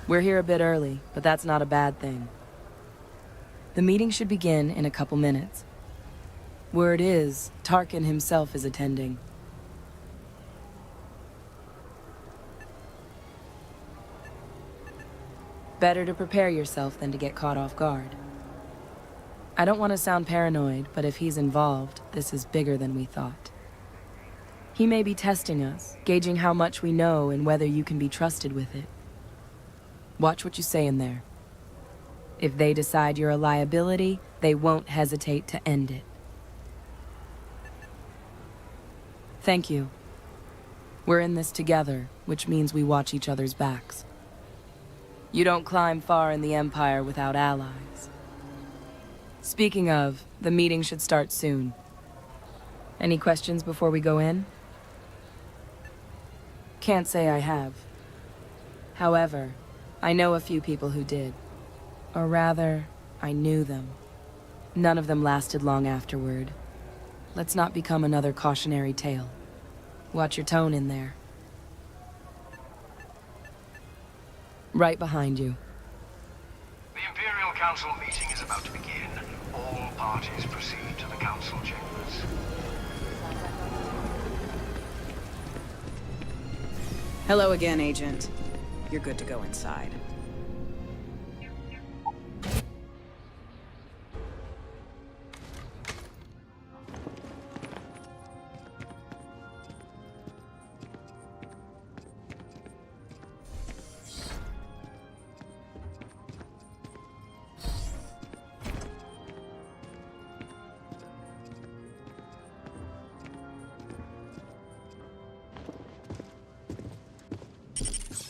We're here a bit early, but that's not a bad thing. The meeting should begin in a couple minutes. Word is, Tarkin himself is attending. Better to prepare yourself than to get caught off guard. I don't want to sound paranoid, but if he's involved, this is bigger than we thought. He may be testing us, gauging how much we know and whether you can be trusted with it. Watch what you say in there. If they decide you're a liability, they won't hesitate to end it. Thank you. We're in this together, which means we watch each other's backs. You don't climb far in the Empire without allies. Speaking of, the meeting should start soon. Any questions before we go in? Can't say I have. However, I know a few people who did. Or rather, I knew them. None of them lasted long afterward. Let's not become another cautionary tale. Watch your tone in there. Right behind you. The Imperial Council meeting is about to begin. All parties proceed to the council chambers. Hello again, Agent. You're good to go inside.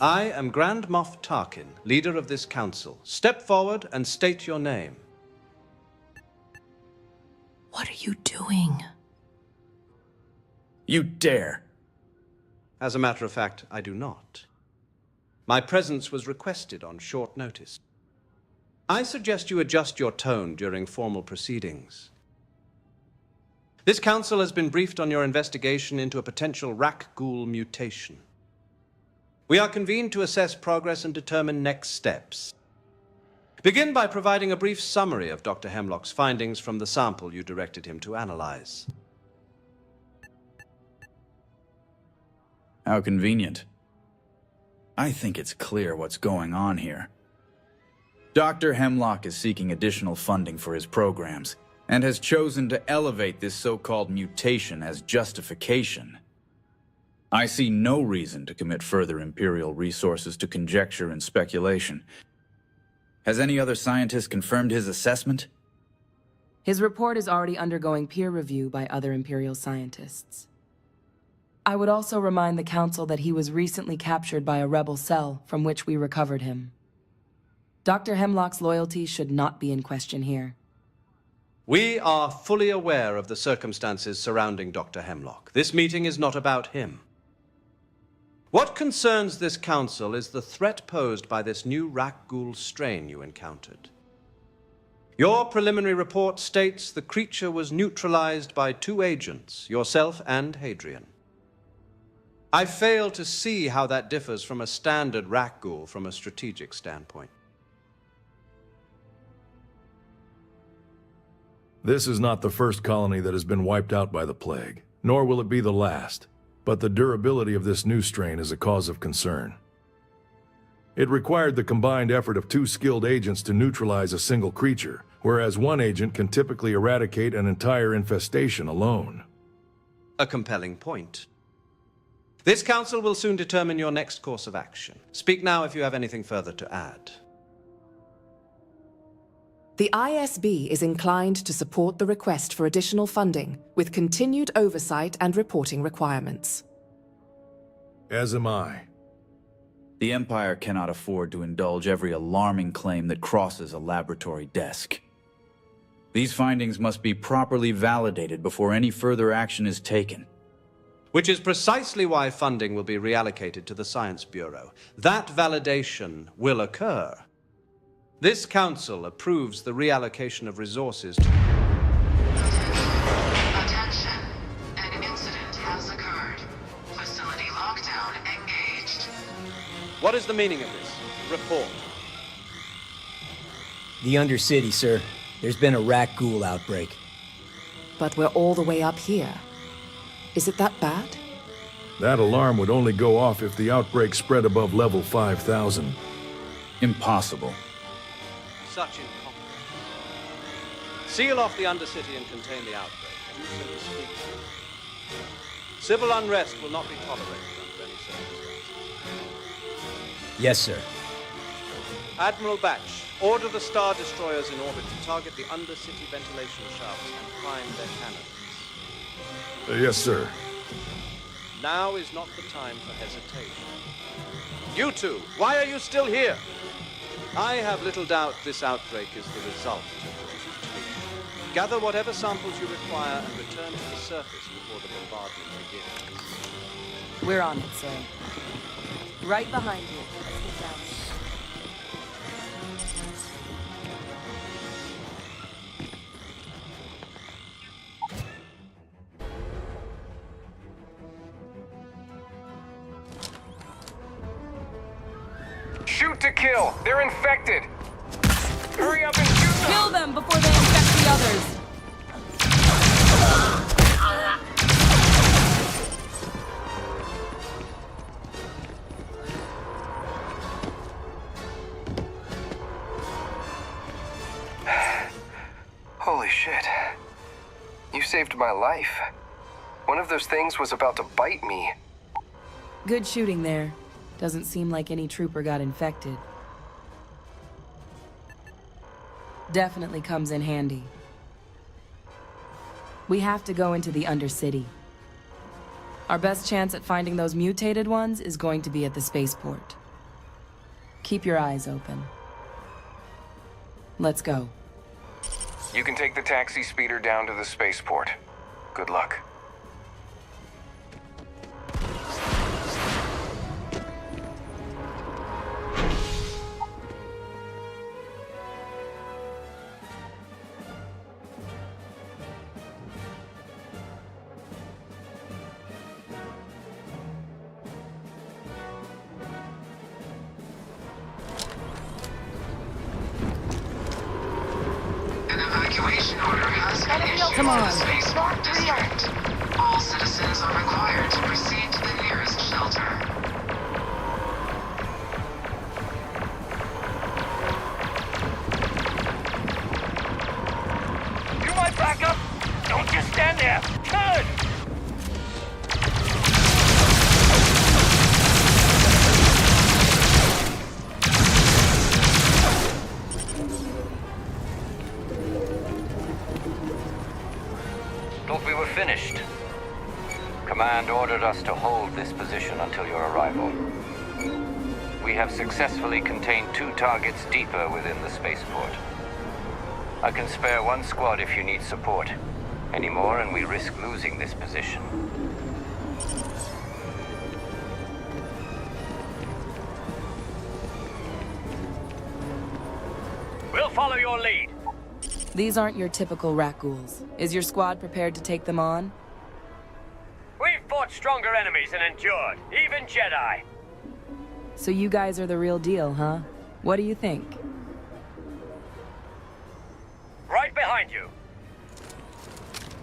I am Grand Moff Tarkin, leader of this council. Step forward and state your name. What are you doing? You dare! As a matter of fact, I do not. My presence was requested on short notice. I suggest you adjust your tone during formal proceedings. This council has been briefed on your investigation into a potential Rakghoul mutation. We are convened to assess progress and determine next steps. Begin by providing a brief summary of Dr. Hemlock's findings from the sample you directed him to analyze. How convenient. I think it's clear what's going on here. Dr. Hemlock is seeking additional funding for his programs, and has chosen to elevate this so-called mutation as justification. I see no reason to commit further Imperial resources to conjecture and speculation. Has any other scientist confirmed his assessment? His report is already undergoing peer review by other Imperial scientists. I would also remind the Council that he was recently captured by a rebel cell from which we recovered him. Dr. Hemlock's loyalty should not be in question here. We are fully aware of the circumstances surrounding Dr. Hemlock. This meeting is not about him. What concerns this council is the threat posed by this new Rakghoul strain you encountered. Your preliminary report states the creature was neutralized by 2 agents, yourself and Hadrian. I fail to see how that differs from a standard Rakghoul from a strategic standpoint. This is not the first colony that has been wiped out by the plague, nor will it be the last. But the durability of this new strain is a cause of concern. It required the combined effort of 2 skilled agents to neutralize a single creature, whereas 1 agent can typically eradicate an entire infestation alone. A compelling point. This council will soon determine your next course of action. Speak now if you have anything further to add. The ISB is inclined to support the request for additional funding, with continued oversight and reporting requirements. As am I. The Empire cannot afford to indulge every alarming claim that crosses a laboratory desk. These findings must be properly validated before any further action is taken. Which is precisely why funding will be reallocated to the Science Bureau. That validation will occur. This council approves the reallocation of resources to... Attention. An incident has occurred. Facility lockdown engaged. What is the meaning of this? report. The Undercity, sir. There's been a rat ghoul outbreak. But we're all the way up here. Is it that bad? That alarm would only go off if the outbreak spread above level 5,000. Impossible. Such incompetence. Seal off the Undercity and contain the outbreak. Do so discreetly. Civil unrest will not be tolerated under any circumstances. Yes, sir. Admiral Batch, order the Star Destroyers in orbit to target the Undercity ventilation shafts and prime their cannons. Yes, sir. Now is not the time for hesitation. You two, why are you still here? I have little doubt this outbreak is the result of what you take. Gather whatever samples you require and return to the surface before the bombardment begins. We're on it, sir. Right behind you. Let's get down. Shoot to kill! They're infected! Hurry up and shoot them! Kill them before they infect the others! Holy shit. You saved my life. One of those things was about to bite me. Good shooting there. Doesn't seem like any trooper got infected. Definitely comes in handy. We have to go into the Undercity. Our best chance at finding those mutated ones is going to be at the spaceport. Keep your eyes open. Let's go. You can take the taxi speeder down to the spaceport. Good luck. An evacuation order has been issued Come on. to the Spaceport District. All citizens are required to proceed to the nearest shelter. You might back up! Don't just stand there! Turn! Thought we were finished. Command ordered us to hold this position until your arrival. We have successfully contained 2 targets deeper within the spaceport. I can spare 1 squad if you need support. Any more and we risk losing this position. We'll follow your lead. These aren't your typical rat ghouls. Is your squad prepared to take them on? We've fought stronger enemies and endured, even Jedi. So you guys are the real deal, huh? What do you think? Right behind you.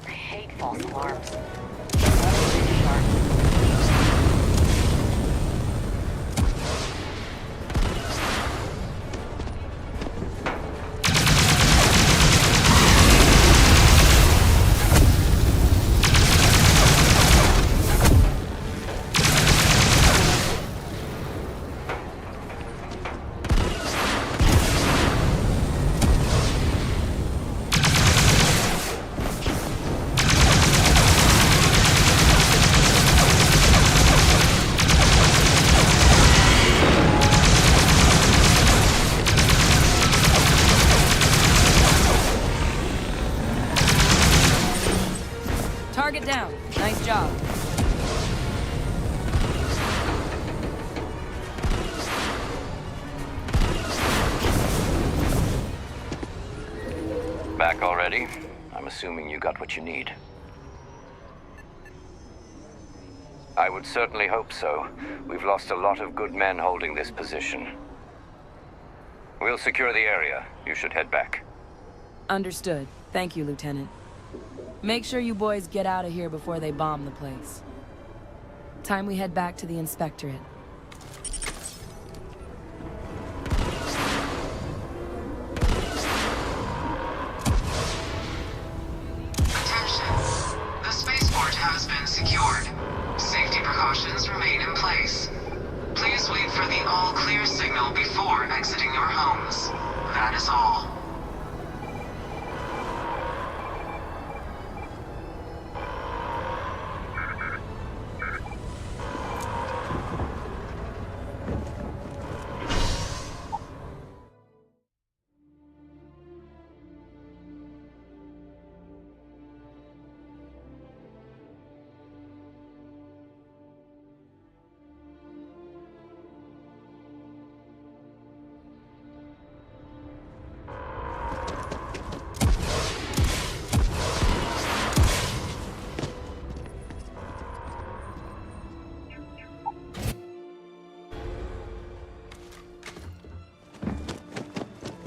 I hate false alarms. Target down. Nice job. Back already? I'm assuming you got what you need. I would certainly hope so. We've lost a lot of good men holding this position. We'll secure the area. You should head back. Understood. Thank you, Lieutenant. Make sure you boys get out of here before they bomb the place. Time we head back to the Inspectorate. Attention. The spaceport has been secured. Safety precautions remain in place. Please wait for the all-clear signal before exiting your homes. That is all.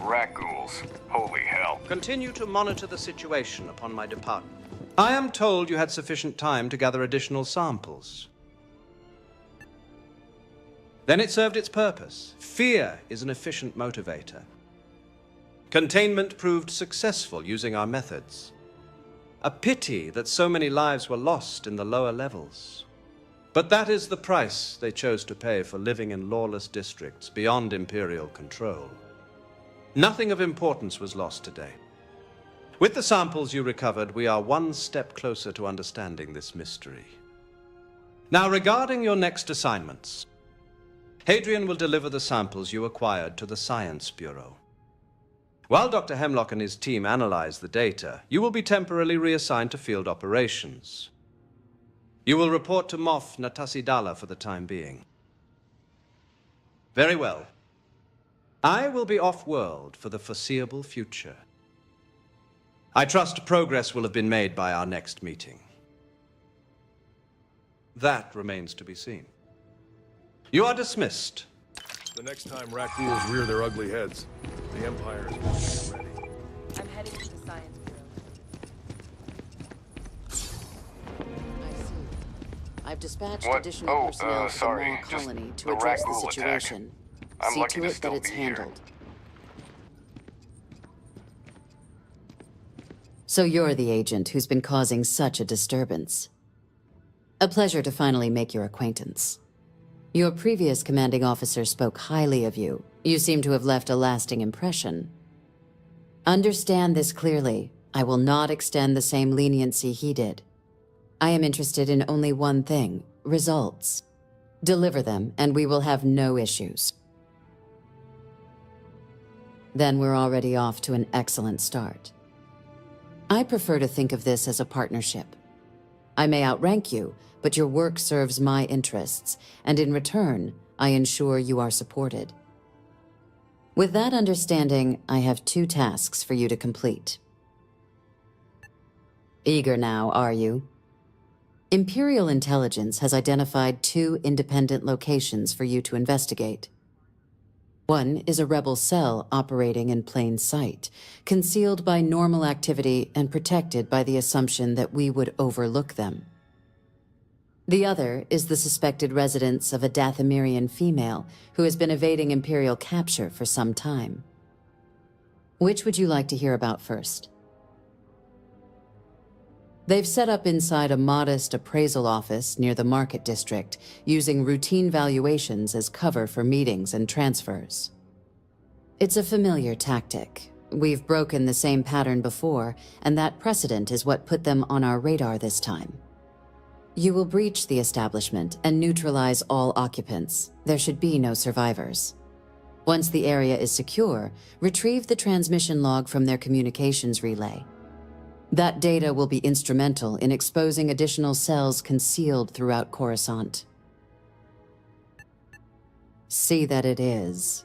Rat ghouls. Holy hell. Continue to monitor the situation upon my departure. I am told you had sufficient time to gather additional samples. Then it served its purpose. Fear is an efficient motivator. Containment proved successful using our methods. A pity that so many lives were lost in the lower levels. But that is the price they chose to pay for living in lawless districts beyond Imperial control. Nothing of importance was lost today. With the samples you recovered, we are one step closer to understanding this mystery. Now, regarding your next assignments, Hadrian will deliver the samples you acquired to the Science Bureau. While Dr. Hemlock and his team analyze the data, you will be temporarily reassigned to field operations. You will report to Moff Natasidala for the time being. Very well. I will be off-world for the foreseeable future. I trust progress will have been made by our next meeting. That remains to be seen. You are dismissed. The next time rat ghouls rear their ugly heads, the Empire is ready. I'm heading to the Science Bureau. I see. I've dispatched What? additional personnel to sorry, the Maw just colony to the address rat the ghoul attack. situation. I'm See lucky to to it still that it's be here. handled. So you're the agent who's been causing such a disturbance. A pleasure to finally make your acquaintance. Your previous commanding officer spoke highly of you. You seem to have left a lasting impression. Understand this clearly. I will not extend the same leniency he did. I am interested in only one thing: results. Deliver them, and we will have no issues. Then we're already off to an excellent start. I prefer to think of this as a partnership. I may outrank you, but your work serves my interests, and in return, I ensure you are supported. With that understanding, I have 2 tasks for you to complete. Eager now, are you? Imperial Intelligence has identified 2 independent locations for you to investigate. One is a rebel cell operating in plain sight, concealed by normal activity and protected by the assumption that we would overlook them. The other is the suspected residence of a Dathomirian female who has been evading Imperial capture for some time. Which would you like to hear about first? They've set up inside a modest appraisal office near the Market District, using routine valuations as cover for meetings and transfers. It's a familiar tactic. We've broken the same pattern before, and that precedent is what put them on our radar this time. You will breach the establishment and neutralize all occupants. There should be no survivors. Once the area is secure, retrieve the transmission log from their communications relay. That data will be instrumental in exposing additional cells concealed throughout Coruscant. See that it is.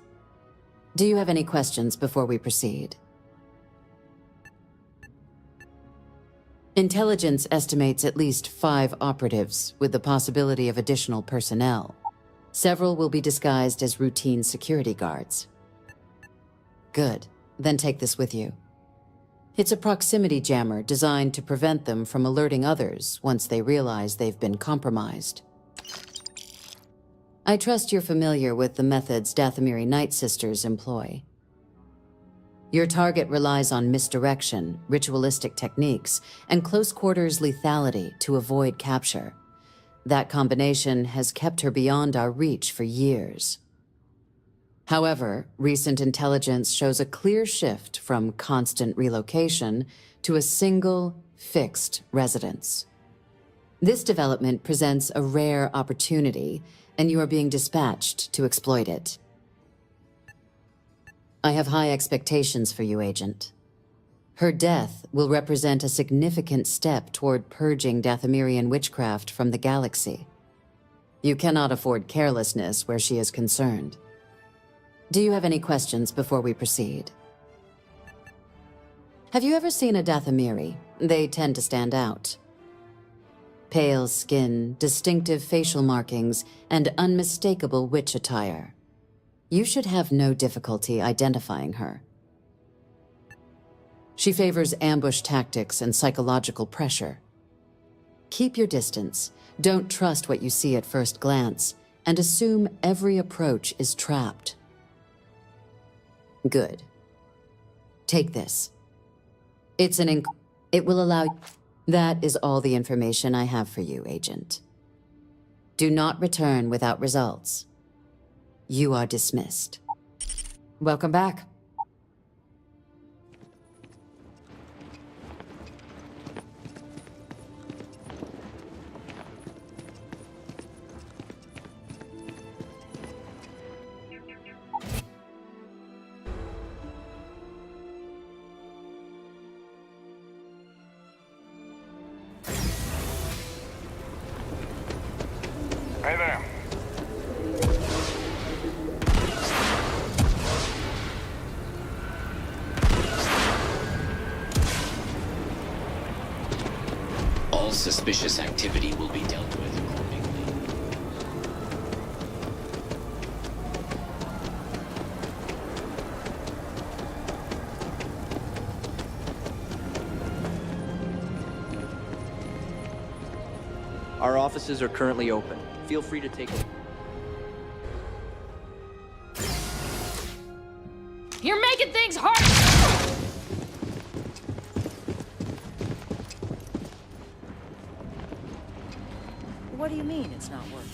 Do you have any questions before we proceed? Intelligence estimates at least 5 operatives, with the possibility of additional personnel. Several will be disguised as routine security guards. Good. Then take this with you. It's a proximity jammer designed to prevent them from alerting others once they realize they've been compromised. I trust you're familiar with the methods Dathomiri Night Sisters employ. Your target relies on misdirection, ritualistic techniques, and close-quarters lethality to avoid capture. That combination has kept her beyond our reach for years. However, recent intelligence shows a clear shift from constant relocation to a single, fixed residence. This development presents a rare opportunity, and you are being dispatched to exploit it. I have high expectations for you, Agent. Her death will represent a significant step toward purging Dathomirian witchcraft from the galaxy. You cannot afford carelessness where she is concerned. Do you have any questions before we proceed? Have you ever seen a Dathomiri? They tend to stand out. Pale skin, distinctive facial markings, and unmistakable witch attire. You should have no difficulty identifying her. She favors ambush tactics and psychological pressure. Keep your distance, don't trust what you see at first glance, and assume every approach is trapped. Good. Take this. It will allow... That is all the information I have for you, Agent. Do not return without results. You are dismissed. Welcome back. Hey there. All suspicious activity will be dealt with accordingly. Our offices are currently open. Feel free to take a... You're making things hard! What do you mean it's not working?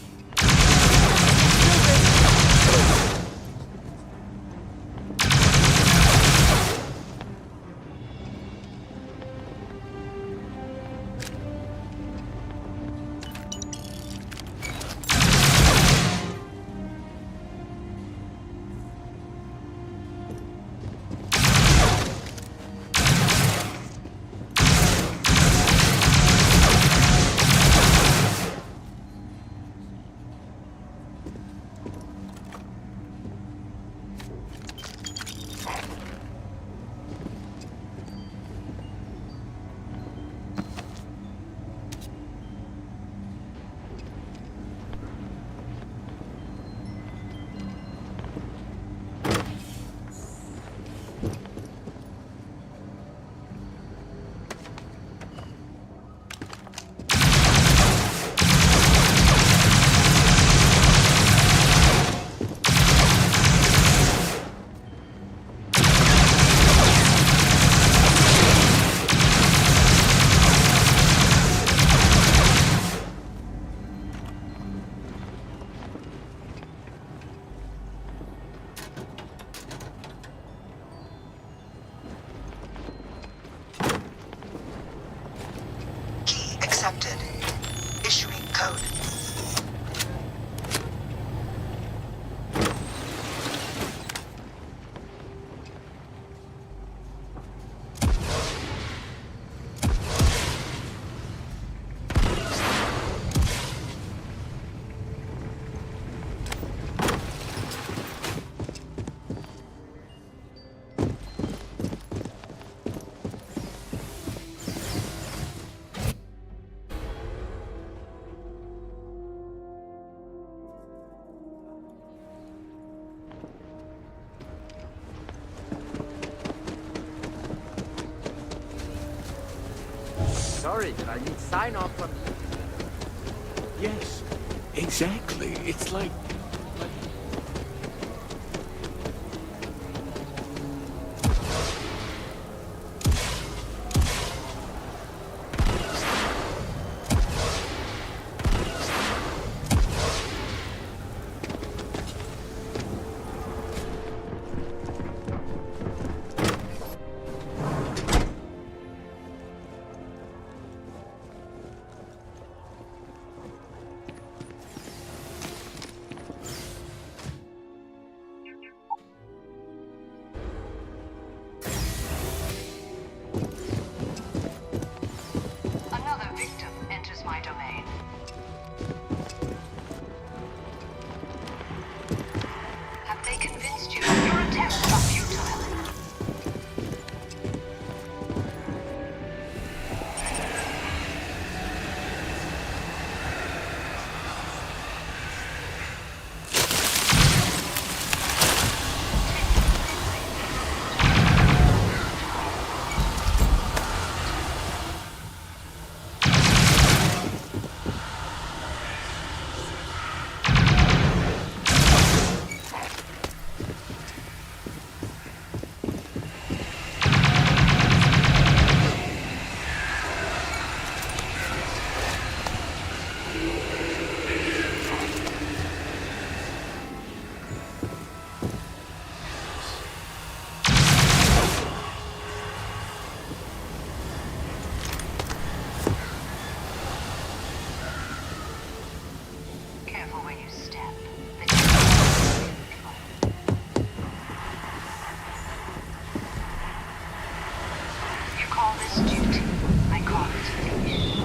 Accepted. Issuing code. worried that I need sign-off from... Yes, exactly. It's like... Another victim enters my domain. Have they convinced you your attempts are futile? Careful where you step. You call this duty. I call it leash.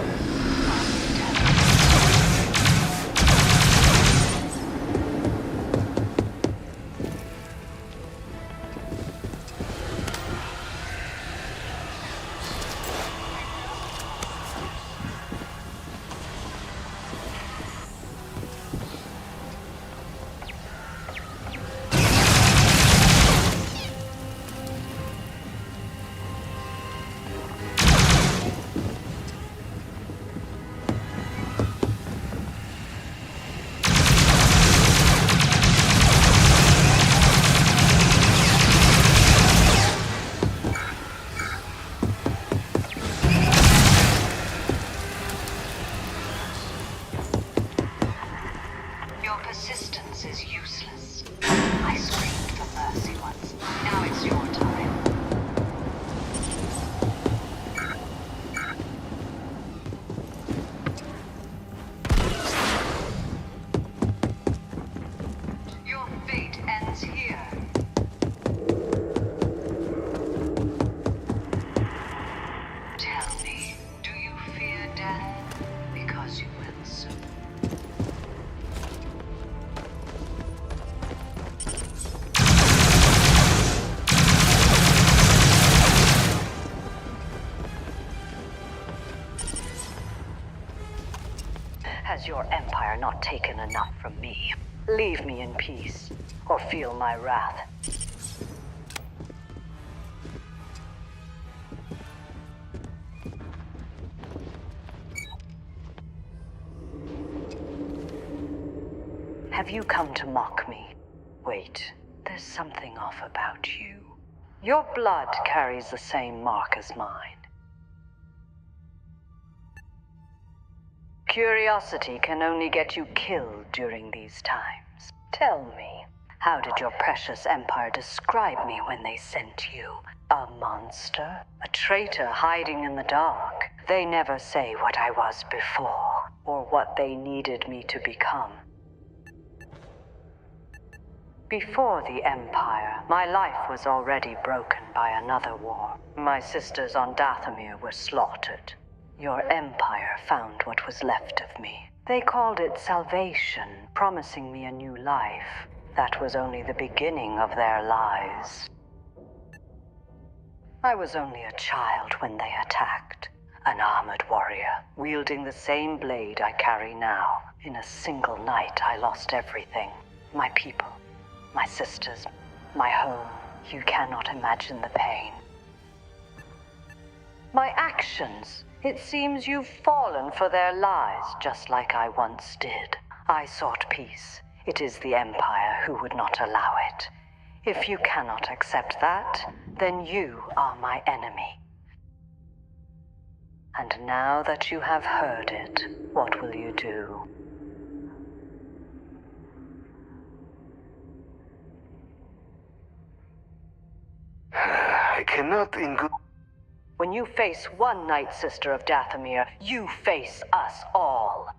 Your persistence is useless. I screamed for mercy once. Now it's your time. Your fate ends here. Tell me, do you fear death? Because you will soon. Has your empire not taken enough from me? Leave me in peace, or feel my wrath. Have you come to mock me? Wait, there's something off about you. Your blood carries the same mark as mine. Curiosity can only get you killed during these times. Tell me, how did your precious empire describe me when they sent you? A monster? A traitor hiding in the dark? They never say what I was before, or what they needed me to become. Before the Empire, my life was already broken by another war. My sisters on Dathomir were slaughtered. Your empire found what was left of me. They called it salvation, promising me a new life. That was only the beginning of their lies. I was only a child when they attacked. An armored warrior, wielding the same blade I carry now. In a single night, I lost everything. My people, my sisters, my home. You cannot imagine the pain. My actions It seems you've fallen for their lies, just like I once did. I sought peace. It is the Empire who would not allow it. If you cannot accept that, then you are my enemy. And now that you have heard it, what will you do? I cannot in good... When you face one Night Sister of Dathomir, you face us all.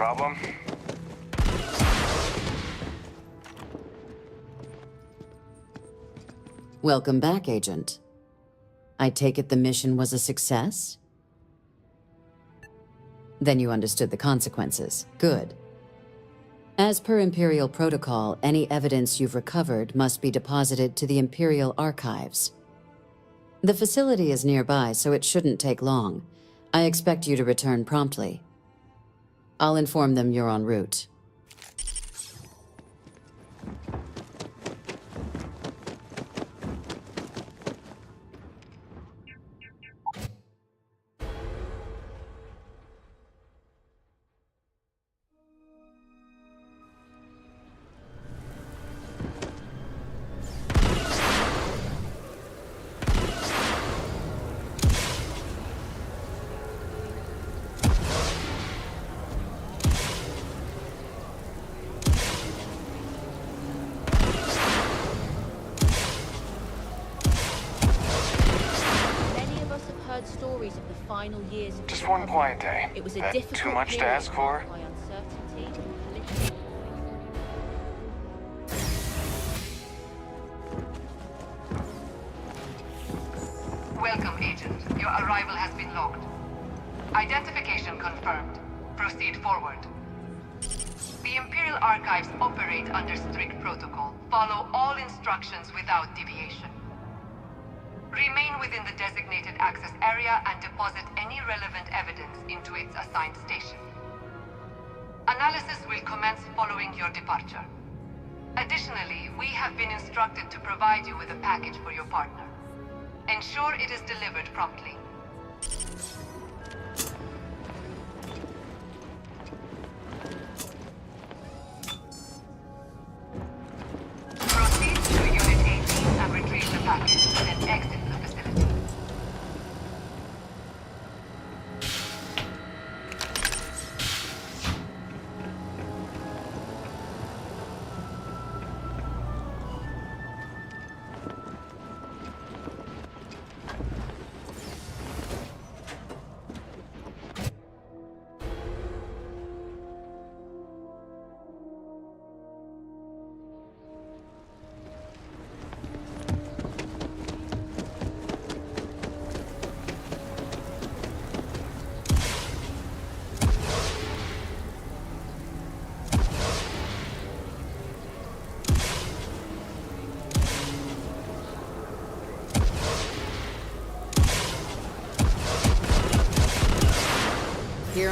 Problem? Welcome back, Agent. I take it the mission was a success? Then you understood the consequences. Good. As per Imperial protocol, any evidence you've recovered must be deposited to the Imperial Archives. The facility is nearby, so it shouldn't take long. I expect you to return promptly. I'll inform them you're en route. Stories of the final years of Just one quiet day. It was a That difficult too much to period ask for? by uncertainty and political. Welcome, Agent. Your arrival has been logged. Identification confirmed. Proceed forward. The Imperial Archives operate under strict protocol. Follow all instructions without deviation. Remain within the designated access area and deposit any relevant evidence into its assigned station. Analysis will commence following your departure. Additionally, we have been instructed to provide you with a package for your partner. Ensure it is delivered promptly. Proceed to Unit 18 and retrieve the package, then exit the facility.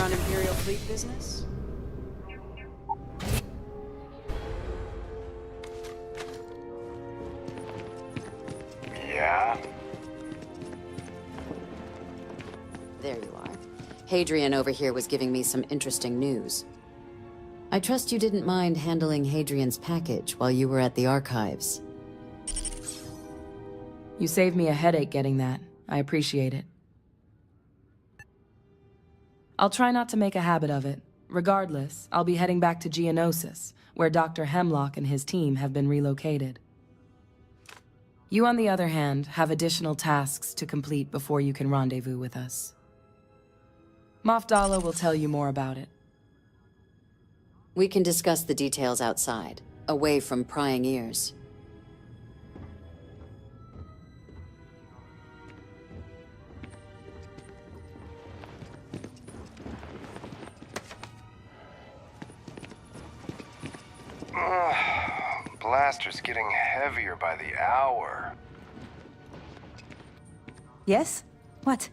on Imperial Fleet business? Yeah? There you are. Hadrian over here was giving me some interesting news. I trust you didn't mind handling Hadrian's package while you were at the archives. You saved me a headache getting that. I appreciate it. I'll try not to make a habit of it. Regardless, I'll be heading back to Geonosis, where Dr. Hemlock and his team have been relocated. You, on the other hand, have additional tasks to complete before you can rendezvous with us. Moff Dala will tell you more about it. We can discuss the details outside, away from prying ears. Blaster's getting heavier by the hour. Yes? What?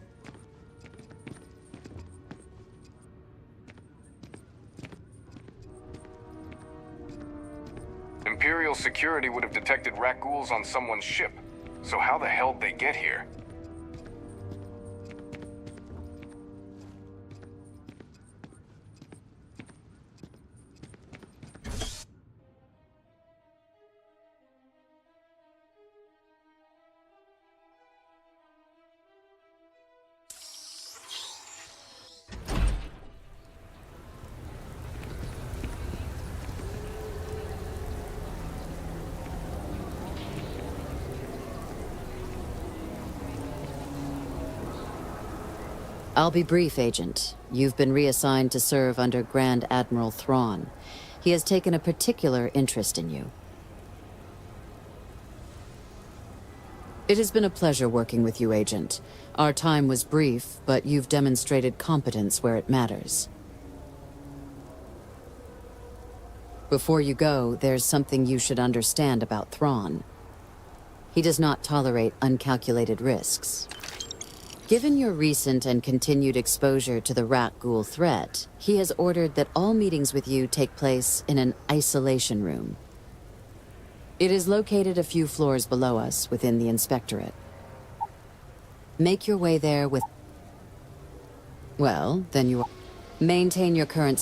Imperial security would have detected Rakghouls on someone's ship. So how the hell'd they get here? I'll be brief, Agent. You've been reassigned to serve under Grand Admiral Thrawn. He has taken a particular interest in you. It has been a pleasure working with you, Agent. Our time was brief, but you've demonstrated competence where it matters. Before you go, there's something you should understand about Thrawn. He does not tolerate uncalculated risks. Given your recent and continued exposure to the Rakghoul threat, he has ordered that all meetings with you take place in an isolation room. It is located a few floors below us within the Inspectorate. Make your way there with... Well, then you... Maintain your current...